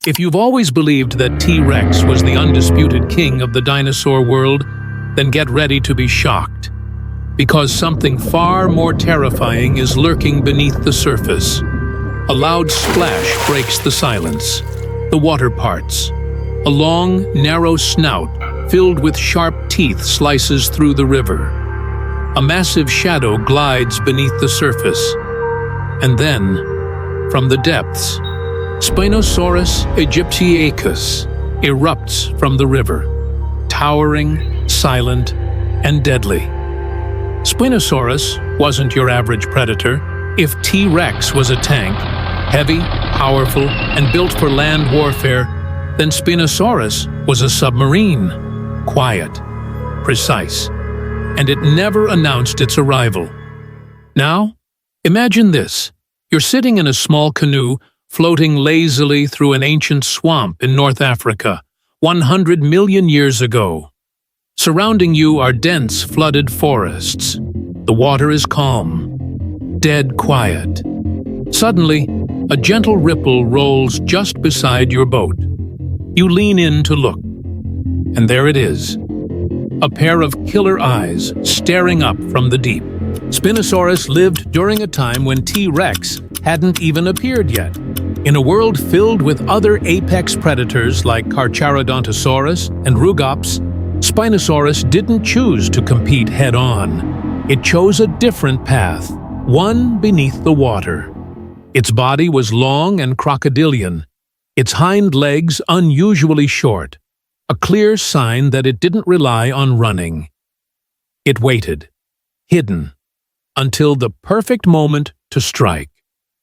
If you've always believed that T-Rex was the undisputed king of the dinosaur world, then get ready to be shocked. Because something far more terrifying is lurking beneath the surface. A loud splash breaks the silence. The water parts. A long, narrow snout filled with sharp teeth slices through the river. A massive shadow glides beneath the surface. And then, from the depths, Spinosaurus aegyptiacus erupts from the river, towering, silent, and deadly. Spinosaurus wasn't your average predator. If T-Rex was a tank, heavy, powerful, and built for land warfare, then Spinosaurus was a submarine, quiet, precise, and it never announced its arrival. Now, imagine this. You're sitting in a small canoe floating lazily through an ancient swamp in North Africa, 100 million years ago. Surrounding you are dense, flooded forests. The water is calm, dead quiet. Suddenly, a gentle ripple rolls just beside your boat. You lean in to look, and there it is. A pair of killer eyes staring up from the deep. Spinosaurus lived during a time when T-Rex hadn't even appeared yet. In a world filled with other apex predators like Carcharodontosaurus and Rugops, Spinosaurus didn't choose to compete head-on. It chose a different path, one beneath the water. Its body was long and crocodilian, its hind legs unusually short, a clear sign that it didn't rely on running. It waited, hidden, until the perfect moment to strike.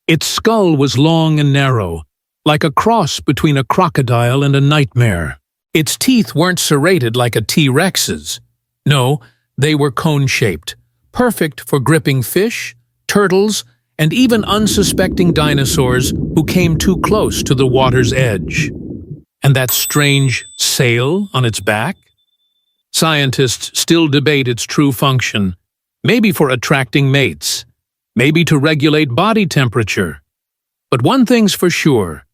Its skull was long and narrow, like a cross between a crocodile and a nightmare. Its teeth weren't serrated like a T-Rex's. No, they were cone-shaped, perfect for gripping fish, turtles, and even unsuspecting dinosaurs who came too close to the water's edge. And that strange sail on its back? Scientists still debate its true function, maybe for attracting mates, maybe to regulate body temperature. But one thing's for sure,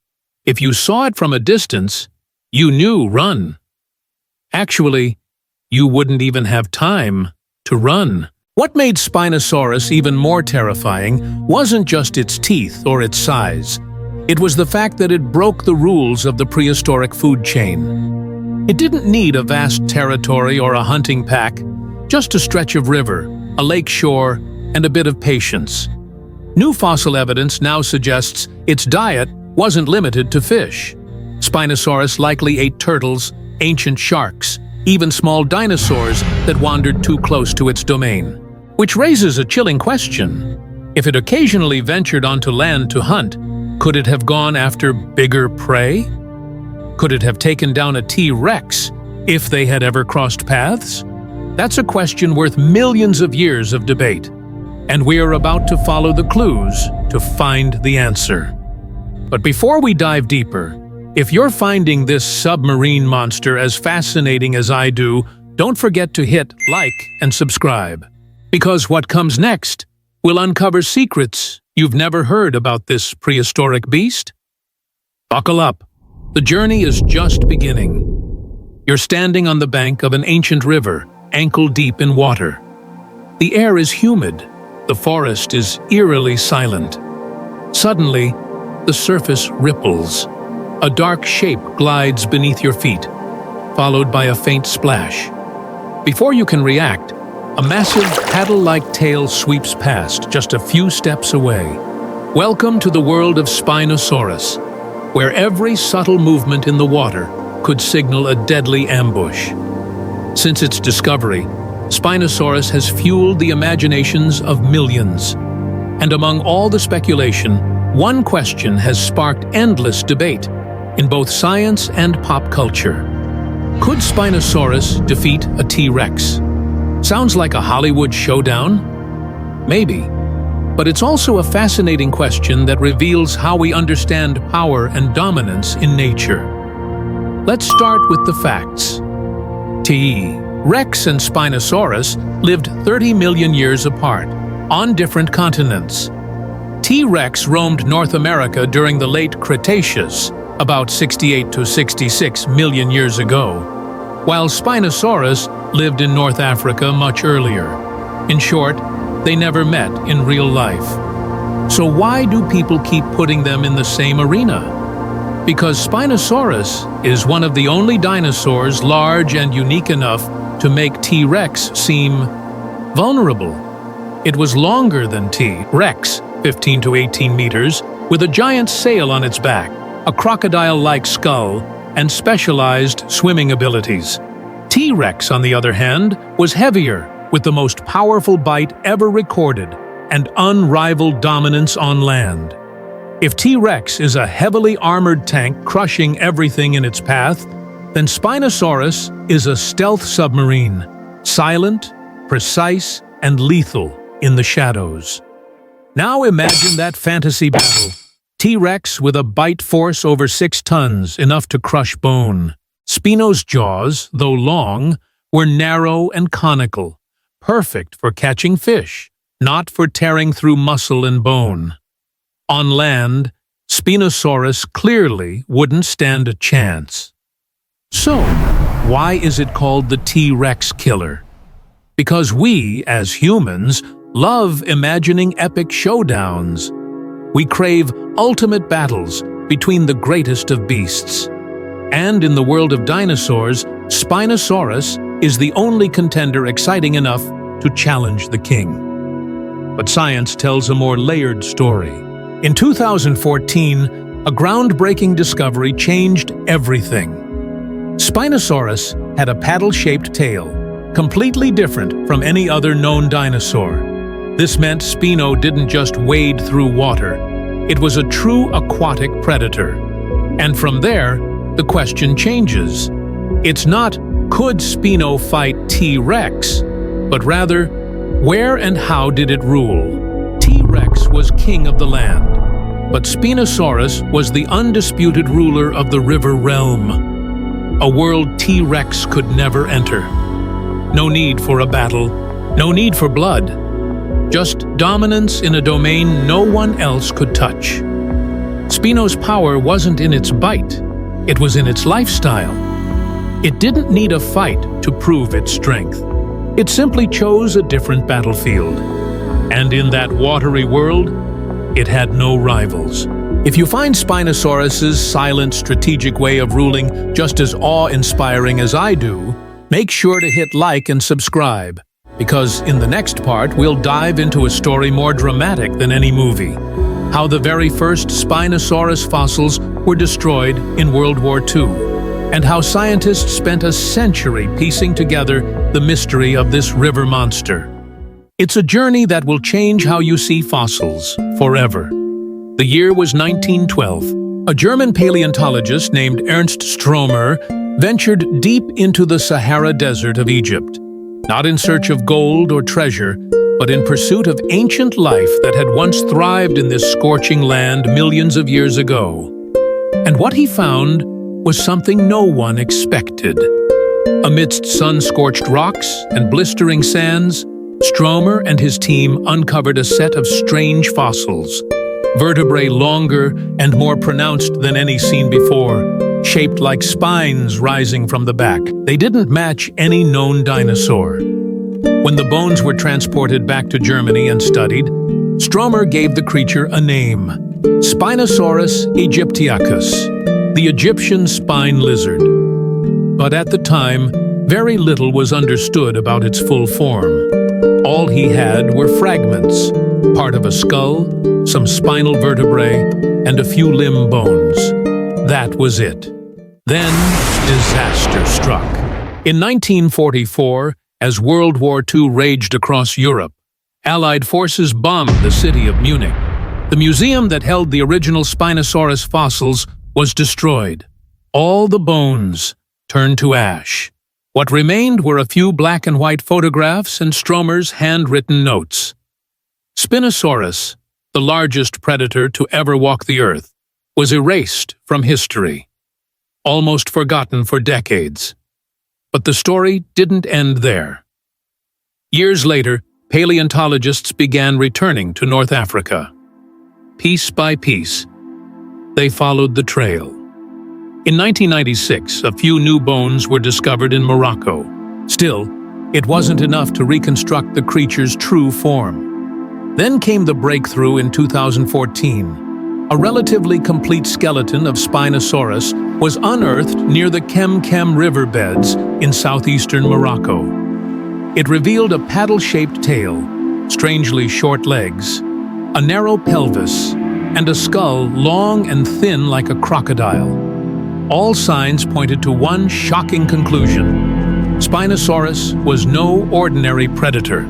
if you saw it from a distance, you knew run. Actually, you wouldn't even have time to run. What made Spinosaurus even more terrifying wasn't just its teeth or its size. It was the fact that it broke the rules of the prehistoric food chain. It didn't need a vast territory or a hunting pack, just a stretch of river, a lake shore, and a bit of patience. New fossil evidence now suggests its diet wasn't limited to fish. Spinosaurus likely ate turtles, ancient sharks, even small dinosaurs that wandered too close to its domain. Which raises a chilling question. If it occasionally ventured onto land to hunt, could it have gone after bigger prey? Could it have taken down a T-Rex if they had ever crossed paths? That's a question worth millions of years of debate. And we are about to follow the clues to find the answer. But before we dive deeper, if you're finding this submarine monster as fascinating as I do, don't forget to hit like and subscribe. Because what comes next will uncover secrets you've never heard about this prehistoric beast. Buckle up. The journey is just beginning. You're standing on the bank of an ancient river, ankle-deep in water. The air is humid. The forest is eerily silent. Suddenly, the surface ripples. A dark shape glides beneath your feet, followed by a faint splash. Before you can react, a massive paddle-like tail sweeps past just a few steps away. Welcome to the world of Spinosaurus, where every subtle movement in the water could signal a deadly ambush. Since its discovery, Spinosaurus has fueled the imaginations of millions. And among all the speculation, one question has sparked endless debate in both science and pop culture. Could Spinosaurus defeat a T-Rex? Sounds like a Hollywood showdown? Maybe. But it's also a fascinating question that reveals how we understand power and dominance in nature. Let's start with the facts. T-Rex and Spinosaurus lived 30 million years apart, on different continents. T-Rex roamed North America during the late Cretaceous, about 68 to 66 million years ago, while Spinosaurus lived in North Africa much earlier. In short, they never met in real life. So why do people keep putting them in the same arena? Because Spinosaurus is one of the only dinosaurs large and unique enough to make T-Rex seem vulnerable. It was longer than T-Rex, 15 to 18 meters, with a giant sail on its back, a crocodile-like skull, and specialized swimming abilities. T-Rex, on the other hand, was heavier, with the most powerful bite ever recorded, and unrivaled dominance on land. If T-Rex is a heavily armored tank crushing everything in its path, then Spinosaurus is a stealth submarine, silent, precise, and lethal in the shadows. Now imagine that fantasy battle. T-Rex with a bite force over 6 tons, enough to crush bone. Spino's jaws, though long, were narrow and conical, perfect for catching fish, not for tearing through muscle and bone. On land, Spinosaurus clearly wouldn't stand a chance. So, why is it called the T-Rex killer? Because we, as humans, love imagining epic showdowns. We crave ultimate battles between the greatest of beasts. And in the world of dinosaurs, Spinosaurus is the only contender exciting enough to challenge the king. But science tells a more layered story. In 2014, a groundbreaking discovery changed everything. Spinosaurus had a paddle-shaped tail, completely different from any other known dinosaur. This meant Spino didn't just wade through water. It was a true aquatic predator. And from there, the question changes. It's not, could Spino fight T-Rex, but rather, where and how did it rule? T-Rex was king of the land, but Spinosaurus was the undisputed ruler of the river realm, a world T-Rex could never enter. No need for a battle, no need for blood. Just dominance in a domain no one else could touch. Spino's power wasn't in its bite, it was in its lifestyle. It didn't need a fight to prove its strength. It simply chose a different battlefield. And in that watery world, it had no rivals. If you find Spinosaurus's silent, strategic way of ruling just as awe-inspiring as I do, make sure to hit like and subscribe, because in the next part we'll dive into a story more dramatic than any movie. How the very first Spinosaurus fossils were destroyed in World War II, and how scientists spent a century piecing together the mystery of this river monster. It's a journey that will change how you see fossils forever. The year was 1912. A German paleontologist named Ernst Stromer ventured deep into the Sahara Desert of Egypt, not in search of gold or treasure, but in pursuit of ancient life that had once thrived in this scorching land millions of years ago. And what he found was something no one expected. Amidst sun-scorched rocks and blistering sands, Stromer and his team uncovered a set of strange fossils, vertebrae longer and more pronounced than any seen before, shaped like spines rising from the back. They didn't match any known dinosaur. When the bones were transported back to Germany and studied, Stromer gave the creature a name: Spinosaurus aegyptiacus, the Egyptian spine lizard. But at the time, very little was understood about its full form. All he had were fragments, part of a skull, some spinal vertebrae, and a few limb bones. That was it. Then, disaster struck. In 1944, as World War II raged across Europe, Allied forces bombed the city of Munich. The museum that held the original Spinosaurus fossils was destroyed. All the bones turned to ash. What remained were a few black and white photographs and Stromer's handwritten notes. Spinosaurus, the largest predator to ever walk the earth, was erased from history, almost forgotten for decades. But the story didn't end there. Years later, paleontologists began returning to North Africa. Piece by piece, they followed the trail. In 1996, a few new bones were discovered in Morocco. Still, it wasn't enough to reconstruct the creature's true form. Then came the breakthrough in 2014. A relatively complete skeleton of Spinosaurus was unearthed near the Kem riverbeds in southeastern Morocco. It revealed a paddle-shaped tail, strangely short legs, a narrow pelvis, and a skull long and thin like a crocodile. All signs pointed to one shocking conclusion. Spinosaurus was no ordinary predator.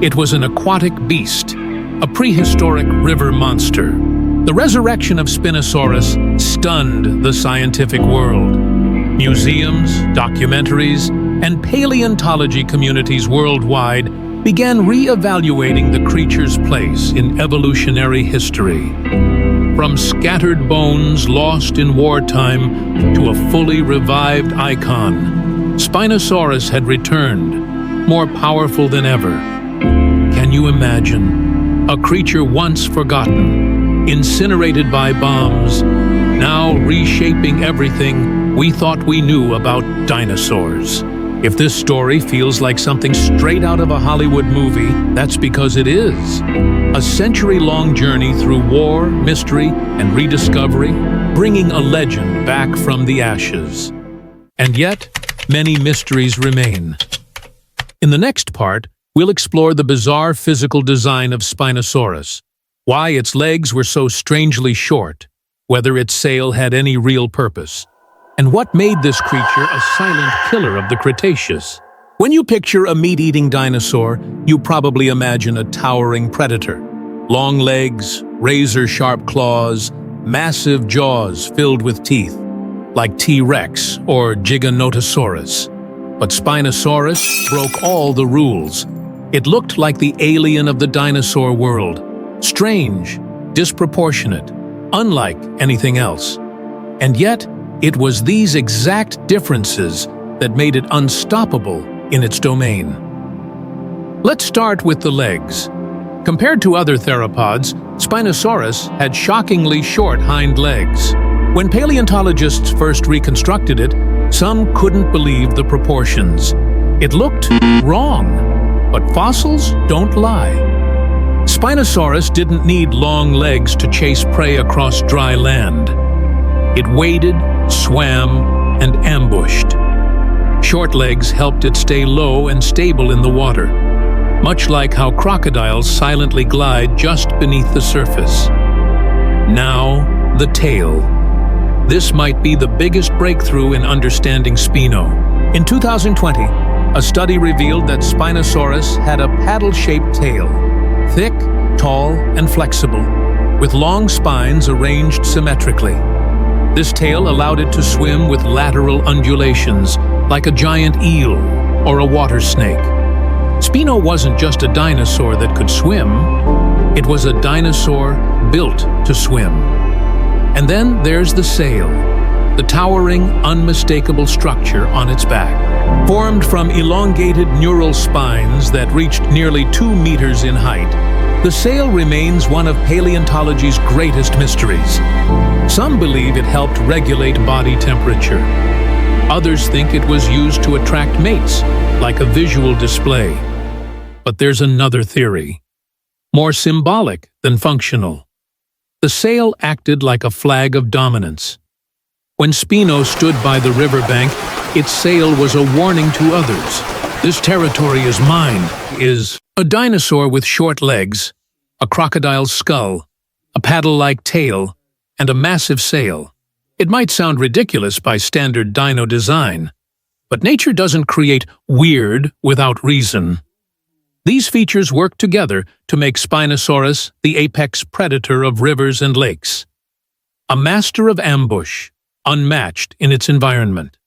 It was an aquatic beast, a prehistoric river monster. The resurrection of Spinosaurus stunned the scientific world. Museums, documentaries, and paleontology communities worldwide began re-evaluating the creature's place in evolutionary history. From scattered bones lost in wartime to a fully revived icon, Spinosaurus had returned, more powerful than ever. Can you imagine? A creature once forgotten, incinerated by bombs, now reshaping everything we thought we knew about dinosaurs. If this story feels like something straight out of a Hollywood movie, that's because it is. A century-long journey through war, mystery, and rediscovery, bringing a legend back from the ashes. And yet, many mysteries remain. In the next part, we'll explore the bizarre physical design of Spinosaurus, why its legs were so strangely short, whether its sail had any real purpose, and what made this creature a silent killer of the Cretaceous. When you picture a meat-eating dinosaur, you probably imagine a towering predator. Long legs, razor-sharp claws, massive jaws filled with teeth, like T-Rex or Giganotosaurus. But Spinosaurus broke all the rules. It looked like the alien of the dinosaur world. Strange, disproportionate, unlike anything else. And yet, it was these exact differences that made it unstoppable in its domain. Let's start with the legs. Compared to other theropods, Spinosaurus had shockingly short hind legs. When paleontologists first reconstructed it, some couldn't believe the proportions. It looked wrong, but fossils don't lie. Spinosaurus didn't need long legs to chase prey across dry land. It waded, swam, and ambushed. Short legs helped it stay low and stable in the water, much like how crocodiles silently glide just beneath the surface. Now, the tail. This might be the biggest breakthrough in understanding Spino. In 2020, a study revealed that Spinosaurus had a paddle-shaped tail, thick, tall, and flexible, with long spines arranged symmetrically. This tail allowed it to swim with lateral undulations, like a giant eel or a water snake. Spino wasn't just a dinosaur that could swim, it was a dinosaur built to swim. And then there's the sail, the towering, unmistakable structure on its back. Formed from elongated neural spines that reached nearly 2 meters in height, the sail remains one of paleontology's greatest mysteries. Some believe it helped regulate body temperature. Others think it was used to attract mates, like a visual display. But there's another theory, more symbolic than functional. The sail acted like a flag of dominance. When Spino stood by the riverbank, its sail was a warning to others. This territory is mine. Is a dinosaur with short legs, a crocodile's skull, a paddle-like tail, and a massive sail. It might sound ridiculous by standard dino design, but nature doesn't create weird without reason. These features work together to make Spinosaurus the apex predator of rivers and lakes. A master of ambush, unmatched in its environment.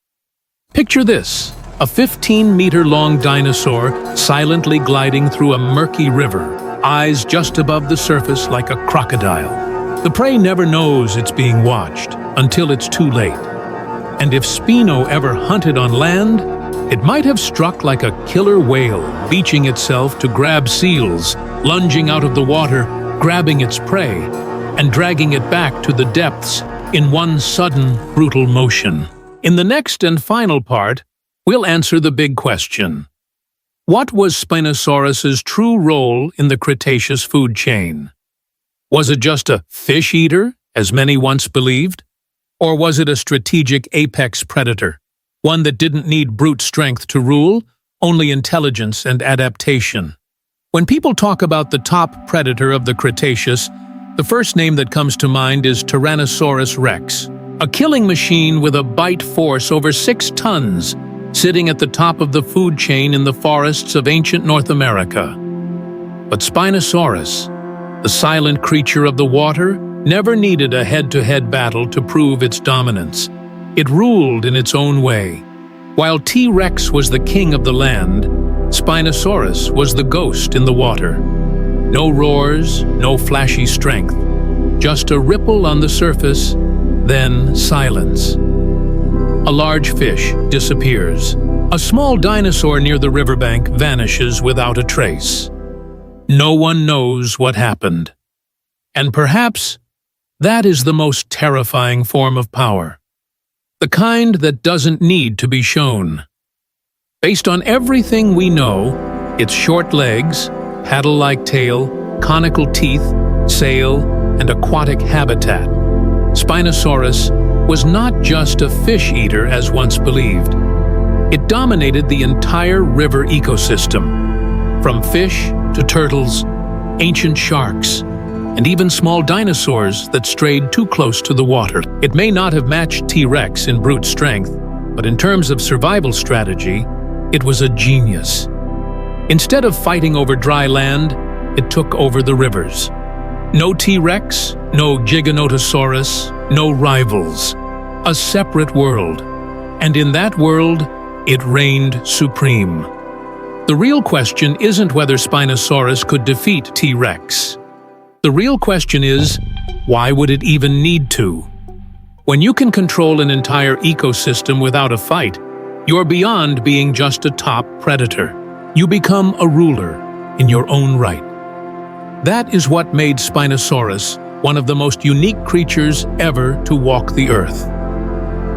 Picture this, a 15-meter-long dinosaur silently gliding through a murky river, eyes just above the surface like a crocodile. The prey never knows it's being watched until it's too late. And if Spino ever hunted on land, it might have struck like a killer whale, beaching itself to grab seals, lunging out of the water, grabbing its prey, and dragging it back to the depths in one sudden, brutal motion. In the next and final part, we'll answer the big question. What was Spinosaurus's true role in the Cretaceous food chain? Was it just a fish eater, as many once believed? Or was it a strategic apex predator, one that didn't need brute strength to rule, only intelligence and adaptation? When people talk about the top predator of the Cretaceous, the first name that comes to mind is Tyrannosaurus rex, a killing machine with a bite force over 6 tons, sitting at the top of the food chain in the forests of ancient North America. But Spinosaurus, the silent creature of the water, never needed a head-to-head battle to prove its dominance. It ruled in its own way. While T-Rex was the king of the land, Spinosaurus was the ghost in the water. No roars, no flashy strength, just a ripple on the surface, then silence. A large fish disappears. A small dinosaur near the riverbank vanishes without a trace. No one knows what happened. And perhaps that is the most terrifying form of power. The kind that doesn't need to be shown. Based on everything we know, its short legs, paddle-like tail, conical teeth, sail, and aquatic habitat, Spinosaurus was not just a fish eater as once believed. It dominated the entire river ecosystem, from fish to turtles, ancient sharks, and even small dinosaurs that strayed too close to the water. It may not have matched T-Rex in brute strength, but in terms of survival strategy, it was a genius. Instead of fighting over dry land, it took over the rivers. No T-Rex, no Giganotosaurus, no rivals. A separate world. And in that world, it reigned supreme. The real question isn't whether Spinosaurus could defeat T-Rex. The real question is, why would it even need to? When you can control an entire ecosystem without a fight, you're beyond being just a top predator. You become a ruler in your own right. That is what made Spinosaurus one of the most unique creatures ever to walk the earth.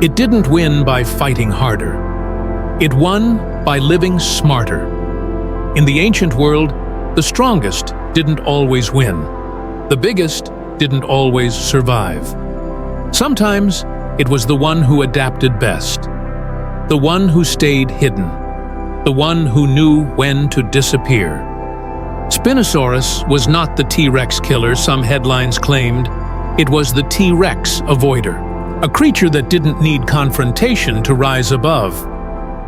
It didn't win by fighting harder. It won by living smarter. In the ancient world, the strongest didn't always win. The biggest didn't always survive. Sometimes it was the one who adapted best, the one who stayed hidden, the one who knew when to disappear. Spinosaurus was not the T-Rex killer some headlines claimed. It was the T-Rex avoider, a creature that didn't need confrontation to rise above.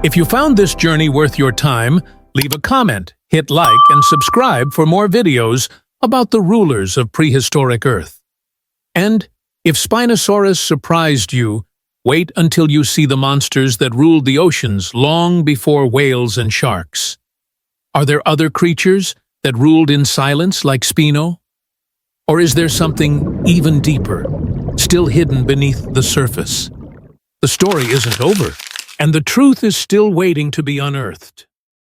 If you found this journey worth your time, leave a comment, hit like, and subscribe for more videos about the rulers of prehistoric Earth. And if Spinosaurus surprised you, wait until you see the monsters that ruled the oceans long before whales and sharks. Are there other creatures that ruled in silence like Spino? Or is there something even deeper, still hidden beneath the surface? The story isn't over, and the truth is still waiting to be unearthed.